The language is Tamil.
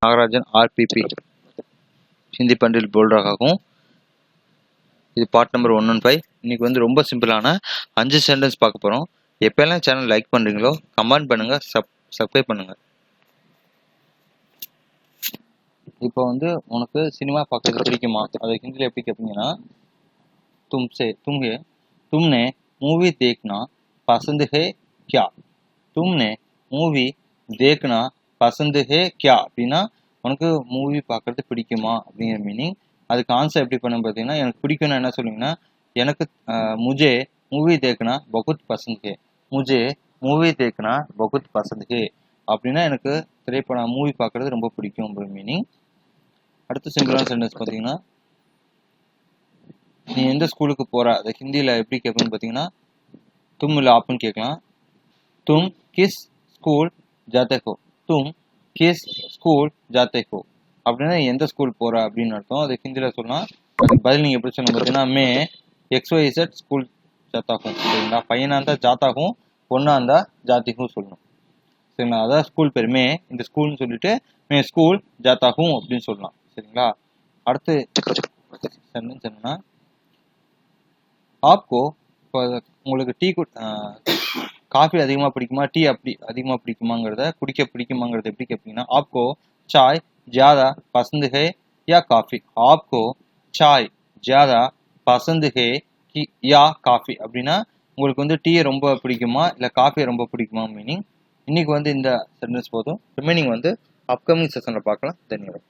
नागराजन आरपीपी हिंदी पंडित बोल रहा हूँ. இது பார்ட் நம்பர் 115. இன்னைக்கு வந்து ரொம்ப சிம்பிளான 5 சென்டென்ஸ் பார்க்க போகிறோம். எப்போல்லாம் சேனல் லைக் பண்ணுறீங்களோ கமெண்ட் பண்ணுங்கள், சப்ஸ்கிரைப் பண்ணுங்கள். இப்போ வந்து உனக்கு சினிமா பார்க்கறது பிடிக்குமா, அதை ஹிந்தியில் எப்படி கேட்பீங்கன்னா तुमने मूवी देखना पसंद है क्या, तुमने मूवी देखना पसंद है क्या அப்படின்னா உனக்கு மூவி பார்க்கறது பிடிக்குமா அப்படிங்கிற மீனிங். அதுக்கு ஆன்சர் எப்படி பண்ண பார்த்தீங்கன்னா, எனக்கு பிடிக்கும்னா என்ன சொல்லுவீங்கன்னா, எனக்கு मुझे मूवी देखना बहुत पसंद है, मुझे मूवी देखना बहुत पसंद है அப்படின்னா எனக்கு திரைப்படம் மூவி பார்க்கறது ரொம்ப பிடிக்கும் அப்படிங்கிற மீனிங். அடுத்த சிம்பிளான சென்டென்ஸ் பார்த்தீங்கன்னா, நீ எந்த ஸ்கூலுக்கு போற, அதை ஹிந்தியில் எப்படி கேட்பேன்னு பார்த்தீங்கன்னா तुम இல்லை ஆப்னு கேட்கலாம். तुम किस स्कूल जाते हो, तुम किस स्कूल जाते हो அப்படின்னா எந்த ஸ்கூல் போற அப்படின்னு அர்த்தம். அது ஹிந்தியில் சொல்லலாம். அதுக்கு பதில் நீங்கள் எப்படி சொல்லணும் பார்த்தீங்கன்னா, மே XYZ ஸ்கூல் ஜாத்தாகும். சரிங்களா, பையனாக இருந்தால் ஜாத்தாகும், பொண்ணாக இருந்தால் ஜாத்திகும் சொல்லணும். சரிங்களா, அதான் ஸ்கூல் பேர் மே, இந்த ஸ்கூல்னு சொல்லிட்டு மே ஸ்கூல் ஜாத்தாகும் அப்படின்னு சொல்லலாம். சரிங்களா, அடுத்து சென்டென்ஸ் என்னன்னா, ஆப்கோ இப்போ உங்களுக்கு டீ காஃபி அதிகமாக பிடிக்குமா, டீ அப்படி அதிகமாக பிடிக்குமாங்கிறத குடிக்க பிடிக்குமாங்கிறத எப்படி கேட்பீங்கன்னா, ஆப்கோ சாய் ஜியாதா பசந்த் ஹே யா காஃபி, ஆப்கோ சாய் ஜியாதா பசந்த் ஹே யா காஃபி அப்படின்னா உங்களுக்கு வந்து டீயை ரொம்ப பிடிக்குமா இல்லை காஃபியை ரொம்ப பிடிக்குமா மீனிங். இன்னைக்கு வந்து இந்த சென்டென்ஸ் போதும். ரிமைனிங் வந்து அப்கமிங் செஷனில் பார்க்கலாம். தன்யவாத்.